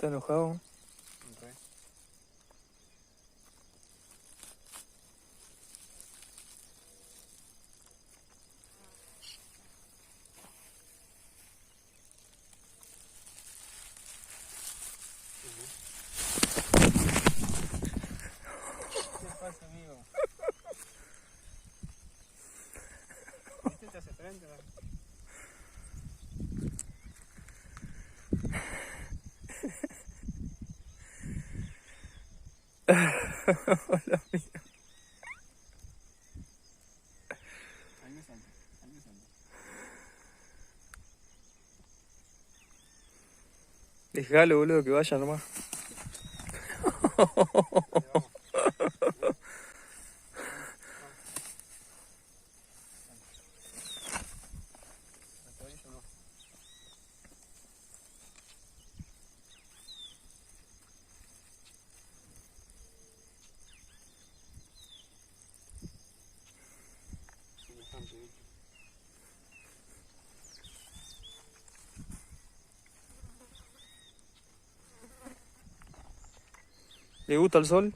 Está enojado. Re. ¿Qué pasa, amigo? ¿Viste? Te hace frente, ¿no? Hola, amigo. Ahí me salta, ahí me salta. Dejalo, boludo, que vaya nomás. Ahí vamos. No. Semejante, ¿eh? ¿Le gusta el sol?